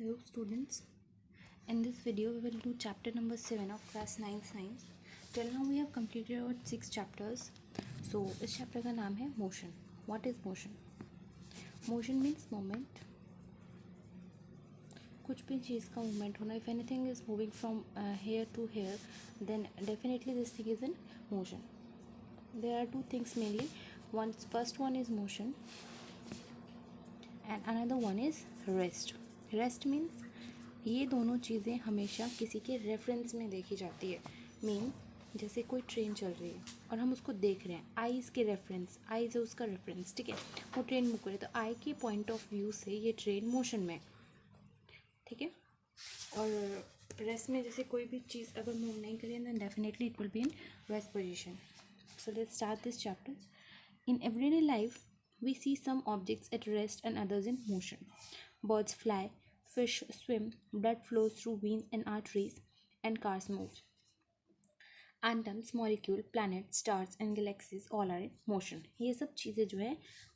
Hello students, in this video we will do chapter number 7 of class 9 science. Till now we have completed our 6 chapters. So इस chapter का नाम है motion. What is motion? Motion means movement. कुछ भी चीज़ का movement होना. If anything is moving from here to here, then definitely this thing is in motion. There are two things mainly. First one is motion and another one is rest. Rest means ये दोनों चीज़ें हमेशा किसी के reference में देखी जाती है. मीन्स जैसे कोई ट्रेन चल रही है और हम उसको देख रहे हैं, आईज़ के रेफरेंस, आईज़ है उसका रेफरेंस, ठीक है. वो ट्रेन मूव करे तो आई के पॉइंट ऑफ व्यू से ये ट्रेन मोशन में, ठीक है. और रेस्ट में जैसे कोई भी चीज़ अगर मूव नहीं करें then definitely it will be in rest position. So let's start this chapter. In everyday life we see some objects at rest and others in motion. Birds fly, fish swim, blood flows through veins and arteries, and cars move. Atoms, molecules, planets, stars and galaxies all are in motion. ये सब चीज़ें जो है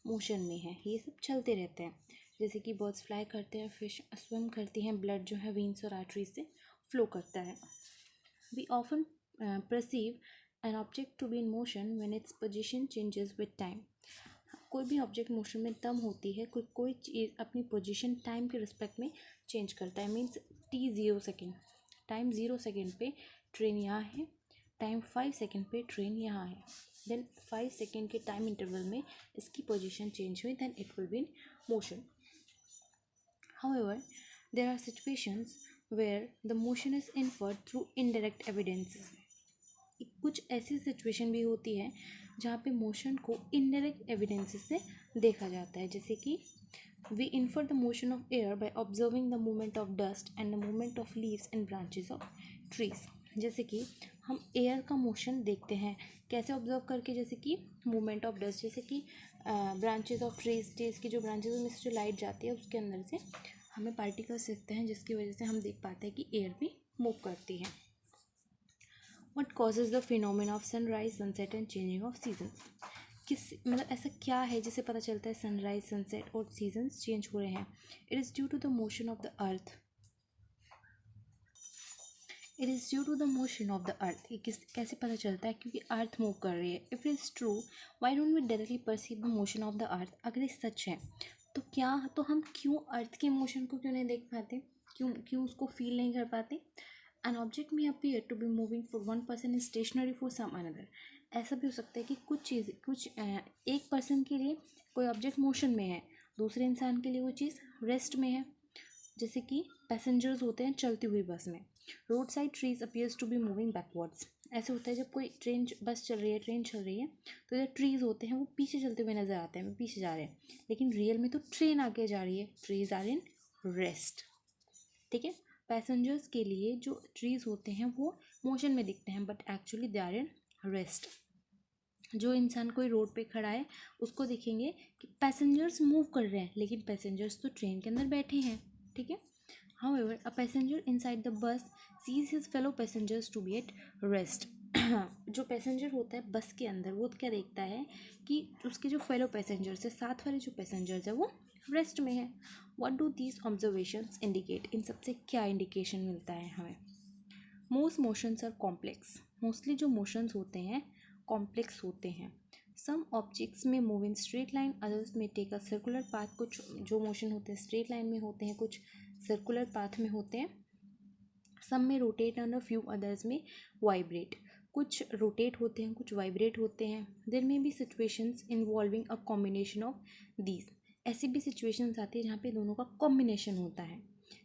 motion में है, ये सब चलते रहते हैं. जैसे कि बर्ड्स फ्लाई करते हैं, फिश स्विम करती हैं, ब्लड जो है वेन्स और आर्टरीज से फ्लो करता है. We often perceive an object to be in motion when its position changes with time. कोई भी ऑब्जेक्ट मोशन में तब होती है कोई चीज़ अपनी पोजीशन टाइम के रिस्पेक्ट में चेंज करता है. Means t0 second, time 0 second पे ट्रेन यहाँ है, टाइम 5 सेकेंड पे ट्रेन यहाँ है. देन 5 सेकेंड के टाइम इंटरवल में इसकी पोजीशन चेंज हुई, then it will be in motion. However there are situations where the motion is inferred through indirect evidences. कुछ ऐसी सिचुएशन भी होती है जहाँ पे मोशन को इनडायरेक्ट एविडेंसेस से देखा जाता है. जैसे कि we infer the motion of air by observing the movement of dust and the movement of leaves and branches of trees. जैसे कि हम एयर का मोशन देखते हैं कैसे ऑब्जर्व करके, जैसे कि मूवमेंट ऑफ डस्ट, जैसे कि ब्रांचेस ऑफ ट्रीज की जो ब्रांचेस में से जो लाइट जाती है उसके अंदर से हमें पार्टिकल्स दिखते हैं जिसकी वजह से हम देख पाते हैं कि एयर भी मूव करती है. What causes the phenomena of sunrise, sunset and changing of seasons? किस मतलब ऐसा क्या है जिससे पता चलता है सनराइज, सनसेट और सीजन्स चेंज हो रहे हैं? It is due to the motion of the earth. It is due to the motion of the earth. ये कैसे पता चलता है? क्योंकि अर्थ मूव कर रही है. If it is true, why don't we directly perceive the motion of the earth? अगर ये सच है तो हम क्यों अर्थ के मोशन को क्यों नहीं देख पाते, क्यों उसको फील नहीं कर पाते? An object may appear to be moving for one person is stationary for some another. ऐसा भी हो सकता है कि कुछ एक पर्सन के लिए कोई ऑब्जेक्ट मोशन में है, दूसरे इंसान के लिए वो चीज़ रेस्ट में है. जैसे कि पैसेंजर्स होते हैं चलती हुई बस में. Road side trees appears to be moving backwards. ऐसे होता है जब कोई ट्रेन चल रही है तो जो ट्रीज़ होते हैं वो पीछे चलते हुए नज़र आते हैं, वो पीछे जा रहे हैं, लेकिन रियल में तो ट्रेन आगे जा रही है. ट्रीज आर इन रेस्ट, ठीक है. पैसेंजर्स के लिए जो ट्रीज़ होते हैं वो मोशन में दिखते हैं but actually they are in rest. जो इंसान कोई रोड पे खड़ा है उसको देखेंगे कि पैसेंजर्स मूव कर रहे हैं लेकिन पैसेंजर्स तो ट्रेन के अंदर बैठे हैं, ठीक है. However a passenger inside the bus sees his fellow passengers to be at rest. जो पैसेंजर होता है बस के अंदर वो क्या देखता है कि उसके जो फेलो पैसेंजर्स है, साथ वाले जो पैसेंजर्स है वो रेस्ट में है. What do these observations indicate? इन सबसे क्या इंडिकेशन मिलता है हमें? Most motions are complex. Mostly जो मोशंस होते हैं कॉम्प्लेक्स होते हैं. Some objects may move in straight line, others may take a circular path. कुछ जो मोशन होते हैं स्ट्रेट लाइन में होते हैं, कुछ सर्कुलर पाथ में होते हैं. Some may rotate and a few others may vibrate. कुछ रोटेट होते हैं, कुछ वाइब्रेट होते हैं. There may be situations involving a combination of these. ऐसी भी सिचुएशंस आती है जहाँ पे दोनों का कॉम्बिनेशन होता है.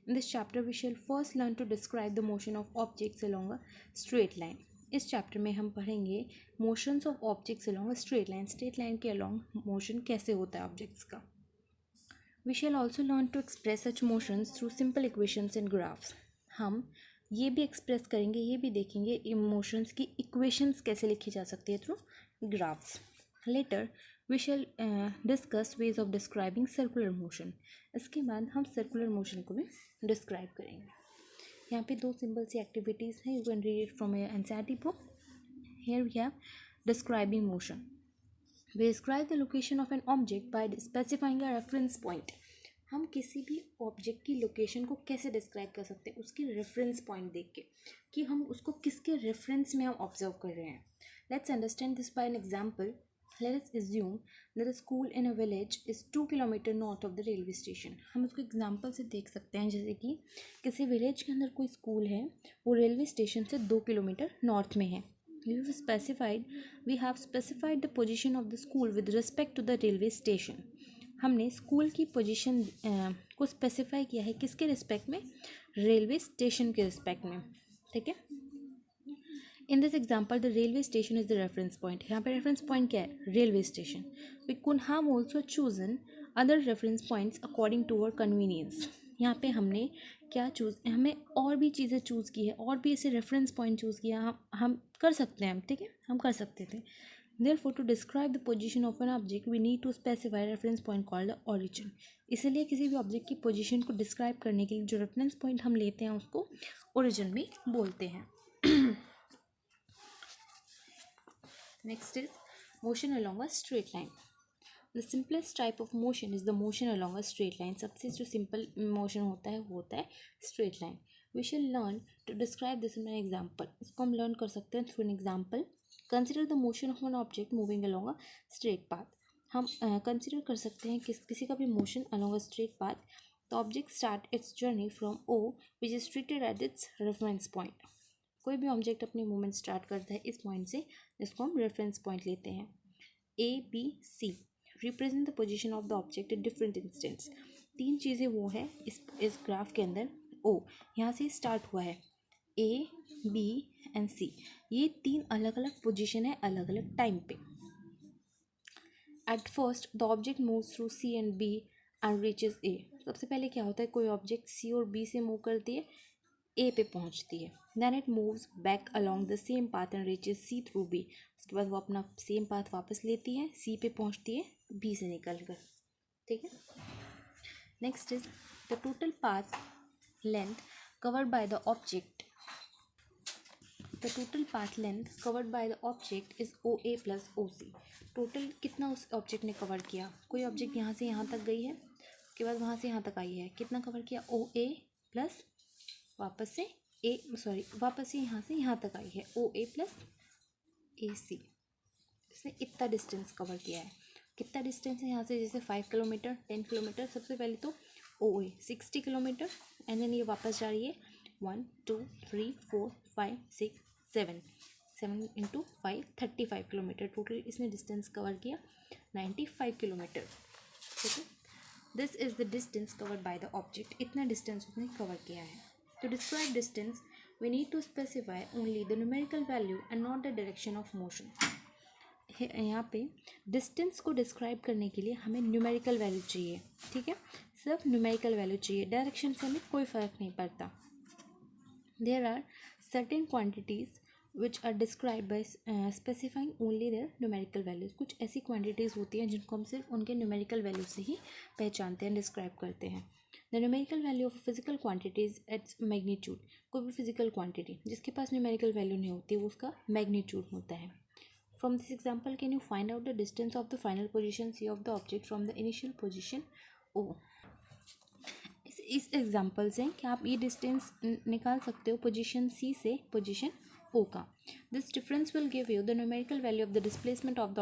In this chapter we shall first learn to describe the motion of objects along a straight line. इस चैप्टर में हम पढ़ेंगे motions of objects along a straight line. Straight line के अलोंग मोशन कैसे होता है ऑब्जेक्ट्स का. We shall also learn to express such motions through simple equations and graphs. हम ये भी एक्सप्रेस करेंगे, ये भी देखेंगे इमोशंस की इक्वेशंस कैसे लिखी जा सकती है through graphs. Later we shall discuss ways of describing circular motion. इसके बाद हम सर्कुलर मोशन को भी डिस्क्राइब करेंगे. यहाँ पे 2 सिंपल सी एक्टिविटीज़ हैं. You can read it from your NCERT book. Here we have describing motion. We describe the location of an object by specifying a reference point. हम किसी भी object की लोकेशन को कैसे डिस्क्राइब कर सकते हैं? उसकी रेफरेंस पॉइंट देख के, कि हम उसको किसके रेफरेंस में हम ऑब्जर्व कर रहे हैं. Let's understand this by an example. Let us assume that a school in a village is 2 kilometre north of the railway station. हम उसको एग्जाम्पल से देख सकते हैं, जैसे कि किसी विलेज के अंदर कोई स्कूल है, वो रेलवे स्टेशन से 2 किलोमीटर नॉर्थ में है. We have specified the position of the school with respect to the railway station. हमने स्कूल की पोजीशन को स्पेसिफाई किया है किसके रिस्पेक्ट में? रेलवे स्टेशन के रिस्पेक्ट में. ठीक है. In this example the railway station is the reference point. यहाँ पे रेफरेंस पॉइंट क्या है? Railway station. We could have also chosen other reference points according to our convenience. यहाँ पे हमने क्या हमें और भी चीज़ें चूज़ की है, और भी ऐसे रेफरेंस पॉइंट चूज़ किया. हम कर सकते हैं. ठीक है, हम कर सकते थे. Therefore, to describe the position of an object, we need to specify a reference point called the origin. इसलिए किसी भी ऑब्जेक्ट की पोजीशन को डिस्क्राइब करने के लिए जो रेफरेंस पॉइंट हम लेते हैं उसको ओरिजिन भी बोलते हैं. Next is motion along a straight line. The simplest type of motion is the motion along a straight line. सबसे जो simple motion होता है वो होता है straight line. We shall learn to describe this in an example. इसको हम learn कर सकते हैं through an example. Consider the motion of an object moving along a straight path. हम कंसिडर कर सकते हैं किसी का भी motion along a straight path. The object start its journey from O, which is treated at its reference point. कोई भी object अपनी मूवमेंट स्टार्ट करता है इस पॉइंट से, जिसको हम रेफरेंस पॉइंट लेते हैं. A, B, C represent the position of the object at different instants. तीन चीज़ें वो है इस ग्राफ के अंदर. O यहाँ से स्टार्ट हुआ है, A, B एंड C. ये तीन अलग अलग पोजीशन है अलग अलग टाइम पे. At first the object moves through C and B and reaches A. सबसे पहले क्या होता है, कोई ऑब्जेक्ट C और B से मूव करती है, A पे पहुंचती है. Then it moves back along the same path and reaches C through B. उसके बाद वो अपना सेम पाथ वापस लेती है, C पे पहुंचती है B से निकल कर. ठीक है. Next is the total path length covered by the object. The total path length covered by the object is OA plus OC. Total कितना उस ऑब्जेक्ट ने कवर किया? कोई ऑब्जेक्ट यहाँ से यहाँ तक गई है, उसके बाद वहाँ से यहाँ तक आई है, कितना कवर किया? OA प्लस वापस से यहाँ से यहाँ तक आई है, OA प्लस AC. इसने इतना डिस्टेंस कवर किया है. कितना डिस्टेंस है यहाँ से? जैसे 5 किलोमीटर, 10 किलोमीटर. सबसे पहले तो OA 60 किलोमीटर एंड देन ये वापस जा रही है 1 2 3 4 5 6 7 7 इंटू 5 35 किलोमीटर. टोटल इसने डिस्टेंस कवर किया 95 किलोमीटर. ठीक है. This is the distance covered by the object. इतना डिस्टेंस उसने कवर किया है. To describe distance, we need to specify only the numerical value and not the direction of motion. यहाँ पे डिस्टेंस को डिस्क्राइब करने के लिए हमें न्यूमेरिकल वैल्यू चाहिए. ठीक है, सिर्फ न्यूमेरिकल वैल्यू चाहिए, डायरेक्शन से हमें कोई फ़र्क नहीं पड़ता. There are certain quantities which are described by specifying only their numerical values. कुछ ऐसी क्वांटिटीज़ होती हैं जिनको हम सिर्फ उनके न्यूमेरिकल वैल्यू से ही पहचानते हैं, डिस्क्राइब करते हैं. The numerical value of physical quantities its magnitude. कोई भी फिजिकल क्वांटिटी जिसके पास न्यूमेरिकल वैल्यू नहीं होती वो उसका मैग्नीट्यूड होता है. From this example can you find out the distance of the final position C of the object from the initial position O. इस एग्जाम्पल से क्या आप ये डिस्टेंस निकाल सकते हो पोजिशन C से पोजिशन O का. This difference will give you the numerical value of the displacement of the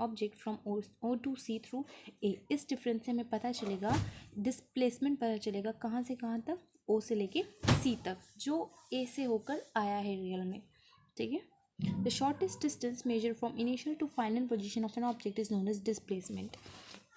object from O to C through A. इस डिफरेंस से हमें पता चलेगा, डिस्प्लेसमेंट पता चलेगा कहाँ से कहाँ तक, O से लेके C तक, जो A से होकर आया है रियल में. ठीक है. The shortest distance measure from initial to final position of an object is known as displacement.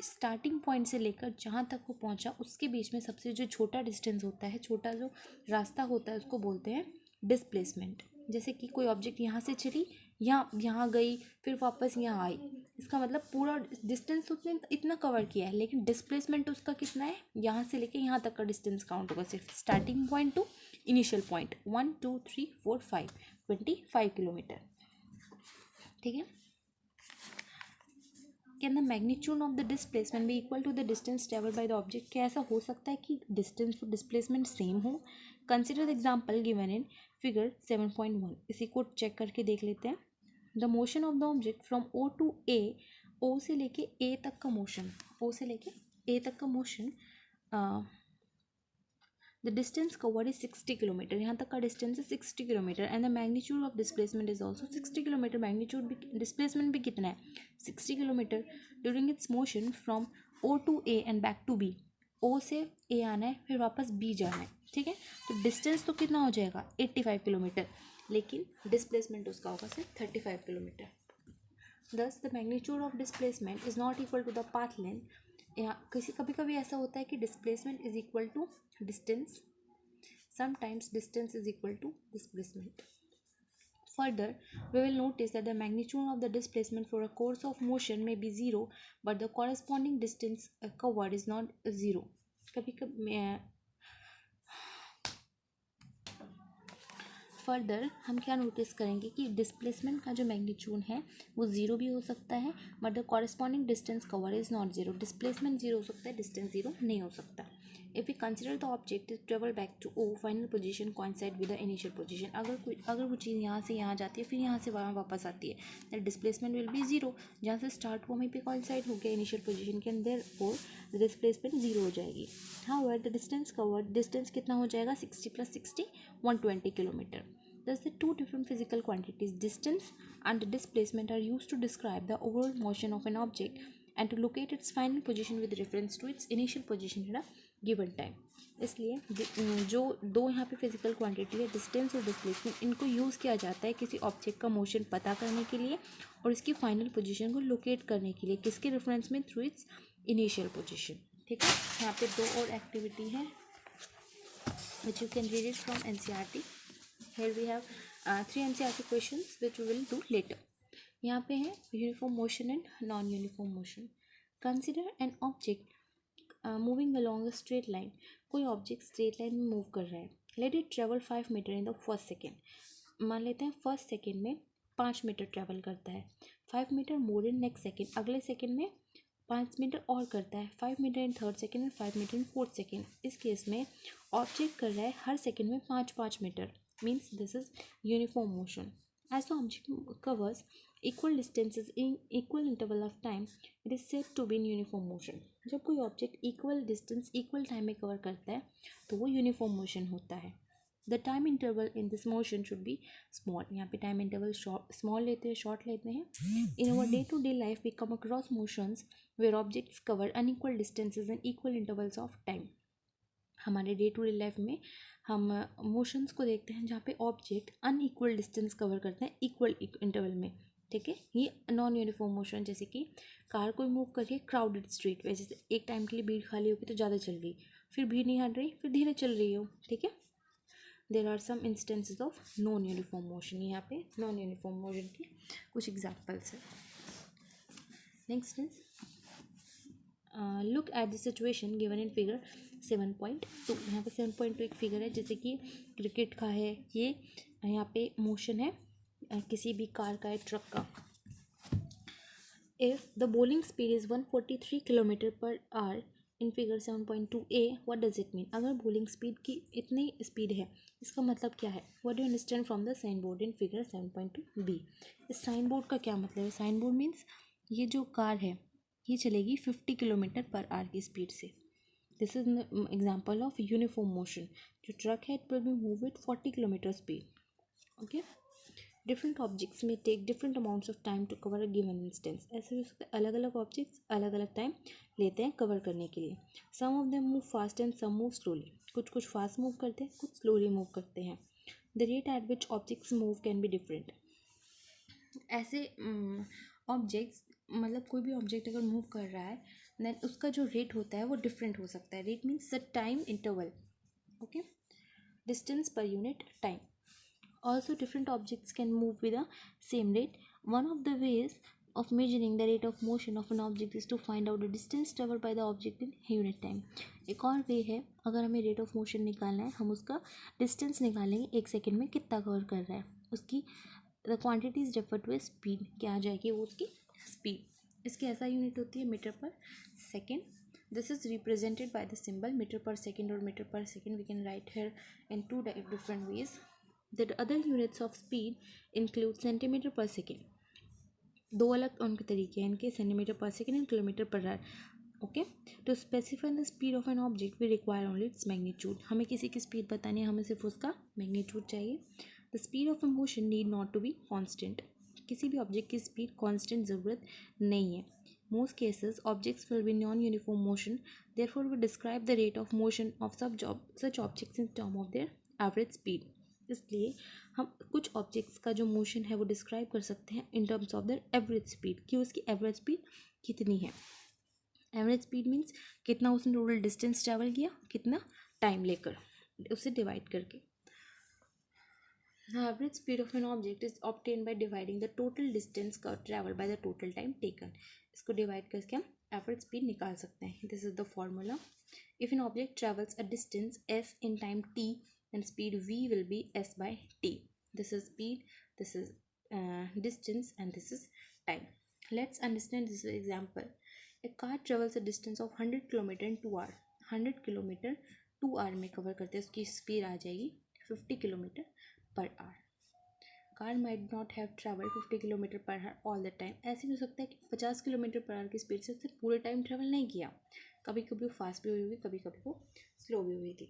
Starting point से लेकर जहाँ तक वो पहुँचा उसके बीच में सबसे जो छोटा डिस्टेंस होता है, छोटा जो रास्ता होता है, उसको बोलते हैं डिस्प्लेसमेंट. जैसे कि कोई ऑब्जेक्ट यहाँ से चली, यहाँ गई, फिर वापस यहाँ आई, इसका मतलब पूरा डिस्टेंस उसने इतना कवर किया है, लेकिन डिस्प्लेसमेंट उसका कितना है? यहाँ से लेके यहाँ तक का डिस्टेंस काउंट होगा, सिर्फ starting point to initial point. 1 2 3 4 5 25 kilometre. ठीक है. Can the magnitude of the displacement be equal to the distance travelled by the object. क्या ऐसा हो सकता है कि डिस्टेंस और डिस्प्लेसमेंट सेम हो? Consider the example given in figure 7.1. इसी को चेक करके देख लेते हैं. The motion of the object from O to A, O से लेके A तक का मोशन, O से लेके A तक का motion the distance covered is 60 kilometre, यहाँ तक का डिस्टेंस है 60 kilometre, and the magnitude of displacement is also 60 kilometre, magnitude भी डिस्प्लेसमेंट भी कितना है 60 kilometre. During its motion from O to A and back to B, O से A आना है फिर वापस बी जाना है, ठीक है। तो डिस्टेंस तो कितना हो जाएगा 85 किलोमीटर, लेकिन डिस्प्लेसमेंट उसका होगा सिर्फ 35 kilometre. Thus the magnitude of displacement is not equal to the path length, यहाँ किसी कभी कभी ऐसा होता है कि displacement is equal to distance, sometimes distance is equal to displacement. Further, we will notice that the magnitude of the displacement for a course of motion may be zero, but the corresponding distance covered is not zero. कभी कभी further हम क्या notice करेंगे कि displacement का जो magnitude है वो ज़ीरो भी हो सकता है, but the corresponding distance cover is not zero, displacement zero हो सकता है, डिस्टेंस ज़ीरो नहीं हो सकता। If you consider the object is travel back to O, final position coincide with the initial position, अगर वो चीज़ यहाँ से यहाँ जाती है फिर यहाँ से वहाँ वापस आती है, that displacement will be zero, जहाँ से स्टार्ट हुआ वहीं पे कोइंसाइड हो गया इनिशियल पोजीशन के अंदर, और डिस्प्लेसमेंट ज़ीरो हो जाएगी। However the distance covered, distance कितना हो जाएगा 60 + 60 120 kilometre. Thus, the two different physical quantities, distance and displacement, are used to describe the overall motion of an object and to locate its final position with reference to its initial position at a given time. इसलिए जो दो यहाँ पे physical quantity है distance और displacement, इनको use किया जाता है किसी ऑब्जेक्ट का मोशन पता करने के लिए और इसकी फाइनल पोजीशन को लोकेट करने के लिए, किसके रेफरेंस में, थ्रू इट्स इनिशियल पोजीशन, ठीक है। यहाँ पे दो और एक्टिविटी है which you can read it from NCERT. Here we have 3 NCERT questions which we will do later. यहाँ पे है uniform motion and non uniform motion. Consider an object moving along a straight line, कोई object straight line में move कर रहा है, let it travel 5 metre in the first second, मान लेते हैं फर्स्ट सेकेंड में 5 मीटर ट्रेवल करता है, 5 metre more in next second, अगले सेकेंड में 5 मीटर और करता है, 5 मीटर इन थर्ड सेकेंड और 5 मीटर इन फोर्थ सेकेंड। इस केस में ऑब्जेक्ट कर रहा है हर सेकेंड में 5-5 metre, means this is uniform motion. As the object covers equal distances in equal interval of time, it is said to be in uniform motion. जब कोई object equal distance equal time में cover करता है तो वो uniform motion होता है। The time interval in this motion should be small, यहाँ पे टाइम इंटरवल स्मॉल लेते हैं, शॉर्ट लेते हैं। In our day to day life we come across motions where objects cover unequal distances and equal intervals of time. हमारे day to day life में हम motions को देखते हैं जहाँ पे ऑब्जेक्ट अनइक्वल डिस्टेंस कवर करते हैं इक्वल इंटरवल में, ठीक है। ये नॉन यूनिफॉर्म मोशन, जैसे कि कार कोई मूव कर रही है क्राउडेड स्ट्रीट पे, जैसे एक टाइम के लिए भीड़ खाली होगी तो ज़्यादा चल रही, फिर भीड़ नहीं हट रही फिर धीरे चल रही हो, ठीक है। There are some instances of non uniform motion, यहाँ पे नॉन यूनिफॉर्म मोशन की कुछ एग्जाम्पल्स है। Next is look at the situation given in figure 7.2। यहाँ पे 7.2 एक फिगर है, जैसे कि क्रिकेट का है ये, यहाँ पे मोशन है किसी भी कार का है, ट्रक का। If the bowling speed is 143 kilometre per hour in figure 7.2 A, what does it mean. अगर बॉलिंग स्पीड की इतनी स्पीड है इसका मतलब क्या है, what do you understand from the sign board in figure 7.2 B. इस साइन बोर्ड का क्या मतलब है, साइन बोर्ड मीन्स ये जो कार है ये चलेगी 50 किलोमीटर पर आवर की स्पीड से। This is example of uniform motion. जो ट्रक है it will be move with 40 kilometre speed, okay. Different objects may take different amounts of time to cover a given instance, ऐसे भी हो सकता है अलग अलग ऑब्जेक्ट्स अलग अलग टाइम लेते हैं कवर करने के लिए। Some of them move fast and some move slowly, कुछ फास्ट मूव करते हैं कुछ स्लोली मूव करते हैं। The rate at which objects move can be different. ऐसे ऑब्जेक्ट्स मतलब कोई भी ऑब्जेक्ट अगर मूव कर रहा है देन उसका जो रेट होता है वो डिफरेंट हो सकता है। Rate means the time interval, okay, distance per unit time. Also, different objects can move with the same rate. One of the ways of measuring the rate of motion of an object is to find out the distance traveled by the object in unit time. एक और वे है, अगर हमें rate of motion निकालना है हम उसका distance निकालेंगे, एक सेकेंड में कितना कवर कर रहा है, उसकी the quantity is refer to a speed, क्या आ जाएगी वो उसकी स्पीड। इसकी ऐसा यूनिट होती है metre per second. This is represented by the symbol metre per second और metre per second we can write here in two different ways. The other units of speed include centimetre per second, दो अलग उनके तरीके हैं इनके, centimetre per second and kilometre per hour. Okay, to specify the speed of an object we require only its magnitude. हमें किसी की speed बतानी है, हमें सिर्फ उसका मैग्नीट्यूड चाहिए। The speed of a motion need not to be constant. किसी भी ऑब्जेक्ट की स्पीड कॉन्स्टेंट ज़रूरत नहीं है। Most cases objects will be non uniform motion, therefore we describe the rate of motion of such objects in term of their average speed. इसलिए हम कुछ objects का जो मोशन है वो डिस्क्राइब कर सकते हैं in terms of their average speed, कि उसकी एवरेज स्पीड कितनी है। एवरेज स्पीड मीन्स कितना उसने टोटल डिस्टेंस ट्रैवल किया, कितना टाइम लेकर, उससे डिवाइड करके। The average speed of an object is obtained by dividing the total distance traveled by the total time taken. इसको डिवाइड करके हम एवरेज स्पीड निकाल सकते हैं. This is the formula. If an object travels a distance s in time t, then speed v will be s by t. This is speed, this is distance, and this is time. Let's understand this example. A car travels a distance of 100 km in 2 hours. 100 km 2 hour में cover करते हैं, उसकी speed आ जाएगी 50 km per hour. Car might not have travel 50 kilometre per our all the time. ऐसे भी हो सकता है कि 50 किलोमीटर पर आवर की स्पीड से उसने पूरे टाइम ट्रैवल नहीं किया, कभी कभी वो फास्ट भी हुई होगी, कभी कभी वो स्लो भी हुई थी.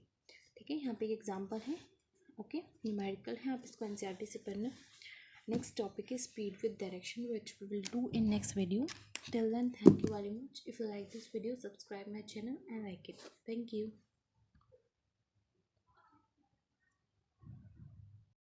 ठीक है, यहाँ पे एक एग्जांपल है. ओके, न्यूमेरिकल है, आप इसको एनसीईआरटी से पढ़ना. Next topic is speed with direction, which we will do in next video. Till then, thank you very much. If you like this video, subscribe my channel and like it. Thank you.